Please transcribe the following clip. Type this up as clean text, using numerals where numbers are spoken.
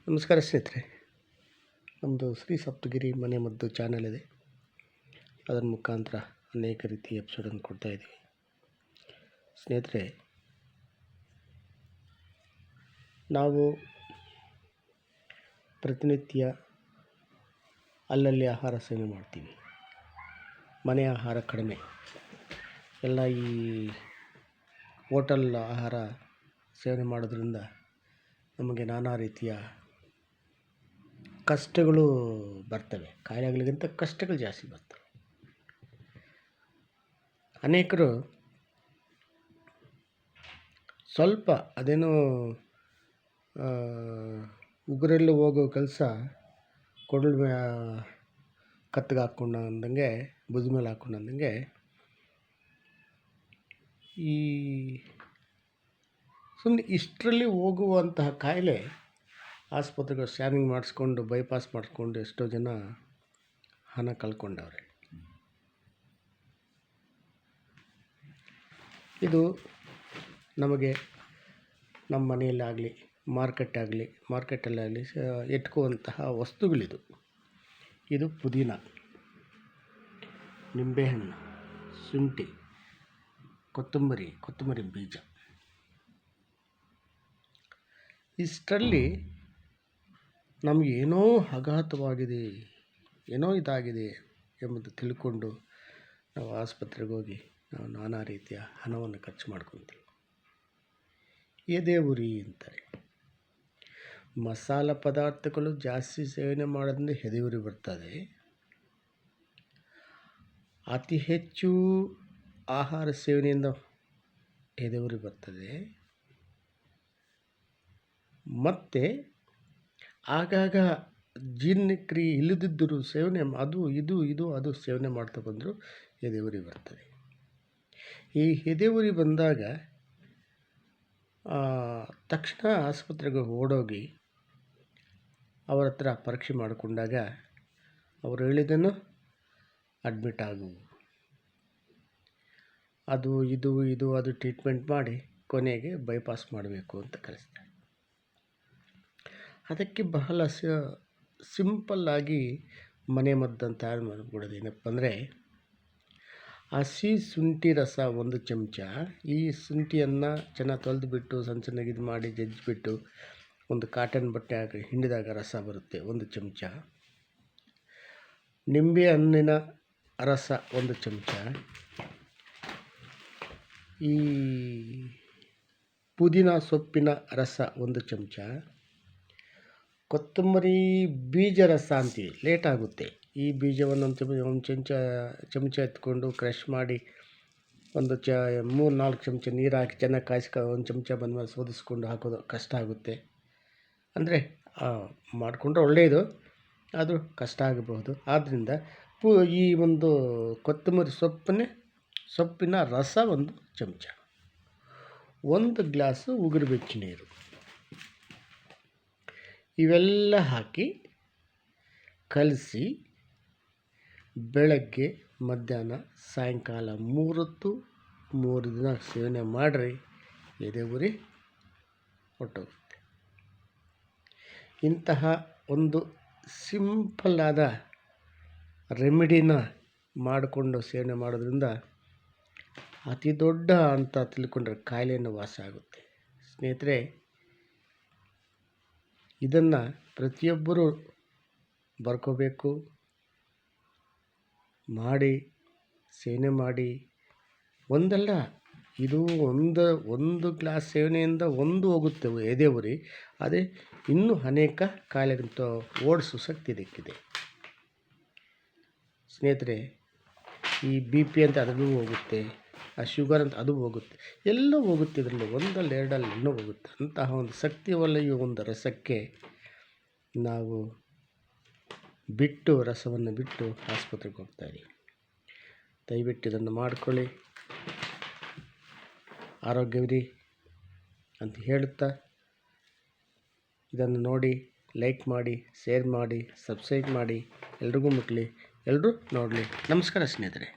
ನಮಸ್ಕಾರ ಸ್ನೇಹಿತರೆ, ನಮ್ಮದು ಶ್ರೀ ಸಪ್ತಗಿರಿ ಮನೆ ಮದ್ದು ಚಾನಲ್ ಇದೆ. ಅದರ ಮುಖಾಂತರ ಅನೇಕ ರೀತಿಯ ಎಪಿಸೋಡನ್ನು ಕೊಡ್ತಾಯಿದ್ದೀವಿ. ಸ್ನೇಹಿತರೆ, ನಾವು ಪ್ರತಿನಿತ್ಯ ಅಲ್ಲಲ್ಲಿ ಆಹಾರ ಸೇವನೆ ಮಾಡ್ತೀವಿ. ಮನೆ ಆಹಾರ ಕಡಿಮೆ. ಎಲ್ಲ ಈ ಹೋಟೆಲ್ ಆಹಾರ ಸೇವನೆ ಮಾಡೋದ್ರಿಂದ ನಮಗೆ ನಾನಾ ರೀತಿಯ ಕಷ್ಟಗಳು ಬರ್ತವೆ. ಕಾಯಿಲೆಗಳಿಗಿಂತ ಕಷ್ಟಗಳು ಜಾಸ್ತಿ ಬರ್ತವೆ. ಅನೇಕರು ಸ್ವಲ್ಪ ಅದೇನೋ ಉಗುರಲ್ಲಿ ಹೋಗೋ ಕೆಲಸ ಕೊಡಲು ಕತ್ತಿಗೆ ಹಾಕ್ಕೊಂಡು ಅಂದಂಗೆ, ಭುಜ ಮೇಲೆ ಹಾಕ್ಕೊಂಡು ಅಂದಂಗೆ, ಈ ಸುಮ್ಮನೆ ಇಷ್ಟರಲ್ಲಿ ಹೋಗುವಂತಹ ಕಾಯಿಲೆ ಆಸ್ಪತ್ರೆಗೆ ಸ್ಕ್ಯಾನಿಂಗ್ ಮಾಡಿಸ್ಕೊಂಡು ಬೈಪಾಸ್ ಮಾಡಿಸ್ಕೊಂಡು ಎಷ್ಟೋ ಜನ ಹಣ ಕಳ್ಕೊಂಡವ್ರೆ. ಇದು ನಮಗೆ ನಮ್ಮ ಮನೆಯಲ್ಲಾಗಲಿ ಮಾರ್ಕೆಟಲ್ಲಾಗಲಿ ಇಟ್ಕುವಂತಹ ವಸ್ತುಗಳಿದು. ಇದು ಪುದೀನ, ನಿಂಬೆಹಣ್ಣು, ಶುಂಠಿ, ಕೊತ್ತಂಬರಿ ಬೀಜ. ಇಷ್ಟರಲ್ಲಿ ನಮಗೆ ಏನೋ ಆಘಾತವಾಗಿದೆ, ಏನೋ ಇದಾಗಿದೆ ಎಂಬುದು ತಿಳ್ಕೊಂಡು ನಾವು ಆಸ್ಪತ್ರೆಗೆ ಹೋಗಿ ನಾವು ನಾನಾ ರೀತಿಯ ಹಣವನ್ನು ಖರ್ಚು ಮಾಡ್ಕೊತೀವಿ. ಎದೆ ಉರಿ ಅಂತಾರೆ. ಮಸಾಲ ಪದಾರ್ಥಗಳು ಜಾಸ್ತಿ ಸೇವನೆ ಮಾಡೋದ್ರಿಂದ ಎದೆ ಉರಿ ಬರ್ತದೆ. ಅತಿ ಹೆಚ್ಚು ಆಹಾರ ಸೇವನೆಯಿಂದ ಎದೆ ಉರಿ ಬರ್ತದೆ. ಮತ್ತು ಆಗಾಗ ಜೀರ್ಣಕ್ರಿಯೆ ಇಲ್ಲದಿದ್ದರೂ ಸೇವನೆ ಅದು ಸೇವನೆ ಮಾಡ್ತಾ ಬಂದರೂ ಎದೆ ಉರಿ ಬರ್ತದೆ. ಈ ಎದೆ ಉರಿ ಬಂದಾಗ ತಕ್ಷಣ ಆಸ್ಪತ್ರೆಗೆ ಓಡೋಗಿ ಅವರ ಹತ್ರ ಪರೀಕ್ಷೆ ಮಾಡಿಕೊಂಡಾಗ ಅವರು ಹೇಳಿದ್ದನ್ನು ಅಡ್ಮಿಟ್ ಆಗು, ಅದು ಟ್ರೀಟ್ಮೆಂಟ್ ಮಾಡಿ ಕೊನೆಗೆ ಬೈಪಾಸ್ ಮಾಡಬೇಕು ಅಂತ ಕಳಿಸ್ತಾರೆ. ಅದಕ್ಕೆ ಬಹಳ ಸಿಂಪಲ್ಲಾಗಿ ಮನೆ ಮದ್ದನ್ನು ತಯಾರು ಮಾಡಿಬಿಡೋದು. ಏನಪ್ಪ ಅಂದರೆ, ಹಸಿ ಶುಂಠಿ ರಸ 1 ಚಮಚ. ಈ ಶುಂಠಿಯನ್ನು ಚೆನ್ನಾಗಿ ತೊಳೆದುಬಿಟ್ಟು ಸಣ್ಣಗೆ ಇದು ಮಾಡಿ ಜಜ್ಜಿಬಿಟ್ಟು ಒಂದು ಕಾಟನ್ ಬಟ್ಟೆ ಹಾಕಿ ಹಿಂಡಿದಾಗ ರಸ ಬರುತ್ತೆ, 1 ಚಮಚ. ನಿಂಬೆ ಹಣ್ಣಿನ ರಸ 1 ಚಮಚ. ಈ ಪುದೀನ ಸೊಪ್ಪಿನ ರಸ 1 ಚಮಚ. ಕೊತ್ತಂಬರಿ ಬೀಜ ರಸ ಅಂತೀವಿ, ಲೇಟ್ ಆಗುತ್ತೆ. ಈ ಬೀಜವನ್ನು ಒಂದು ಚಮಚ ಎತ್ಕೊಂಡು ಕ್ರಷ್ ಮಾಡಿ ಒಂದು 3-4 ಚಮಚ ನೀರು ಹಾಕಿ ಚೆನ್ನಾಗಿ ಕಾಯಿಸ್ಕೊ 1 ಚಮಚ ಬಂದಮೇಲೆ ಸೋದಿಸ್ಕೊಂಡು ಹಾಕೋದು ಕಷ್ಟ ಆಗುತ್ತೆ. ಅಂದರೆ ಮಾಡಿಕೊಂಡ್ರೆ ಒಳ್ಳೆಯದು, ಅದು ಕಷ್ಟ ಆಗಬಹುದು. ಆದ್ದರಿಂದ ಈ ಒಂದು ಕೊತ್ತಂಬರಿ ಸೊಪ್ಪಿನ ರಸ 1 ಚಮಚ, 1 ಗ್ಲಾಸು ಉಗುರು ಬೆಚ್ಚ ನೀರು, ಇವೆಲ್ಲ ಹಾಕಿ ಕಲಸಿ ಬೆಳಗ್ಗೆ, ಮಧ್ಯಾಹ್ನ, ಸಾಯಂಕಾಲ 3 ಹೊತ್ತು 3 ದಿನ ಸೇವನೆ ಮಾಡಿರಿ, ಎದೆ ಉರಿ ಹೊರಟೋಗುತ್ತೆ. ಇಂತಹ ಒಂದು ಸಿಂಪಲ್ಲಾದ ರೆಮಿಡಿನ ಮಾಡಿಕೊಂಡು ಸೇವನೆ ಮಾಡೋದ್ರಿಂದ ಅತಿ ದೊಡ್ಡ ಅಂತ ತಿಳ್ಕೊಂಡ್ರೆ ಕಾಯಿಲೆಯನ್ನು ವಾಸಿ ಆಗುತ್ತೆ. ಸ್ನೇಹಿತರೆ, ಇದನ್ನು ಪ್ರತಿಯೊಬ್ಬರೂ ಬರ್ಕೋಬೇಕು, ಮಾಡಿ ಸೇವನೆ ಮಾಡಿ. ಒಂದಲ್ಲ, ಇದು ಒಂದು ಗ್ಲಾಸ್ ಸೇವನೆಯಿಂದ ಹೋಗುತ್ತೆ ಎದೆ ಉರಿ. ಅದೇ ಇನ್ನೂ ಅನೇಕ ಕಾಯಿಲೆಗಿಂತ ಓಡಿಸೋ ಶಕ್ತಿ ಇದಕ್ಕಿದೆ. ಸ್ನೇಹಿತರೆ, ಈ BP ಅಂತ ಅದೂ ಹೋಗುತ್ತೆ, ಶುಗರ್ ಅಂತ ಅದು ಹೋಗುತ್ತೆ, ಎಲ್ಲ ಹೋಗುತ್ತೆ. ಇದರಲ್ಲಿ ಒಂದಲ್ಲ ಎರಡಲ್ಲ ಇನ್ನೂ ಹೋಗುತ್ತೆ. ಅಂತಹ ಒಂದು ಶಕ್ತಿ ಒಲೆಯುವ ಒಂದು ರಸಕ್ಕೆ ನಾವು ರಸವನ್ನು ಬಿಟ್ಟು ಆಸ್ಪತ್ರೆಗೆ ಹೋಗ್ತಾಯಿದ್ದೀವಿ. ದಯವಿಟ್ಟು ಇದನ್ನು ಮಾಡಿಕೊಳ್ಳಿ, ಆರೋಗ್ಯವಿರಿ ಅಂತ ಹೇಳುತ್ತಾ, ಇದನ್ನು ನೋಡಿ ಲೈಕ್ ಮಾಡಿ, ಶೇರ್ ಮಾಡಿ, ಸಬ್ಸ್ಕ್ರೈಬ್ ಮಾಡಿ, ಎಲ್ರಿಗೂ ಮುಟ್ಟಲಿ, ಎಲ್ಲರೂ ನೋಡಲಿ. ನಮಸ್ಕಾರ ಸ್ನೇಹಿತರೆ.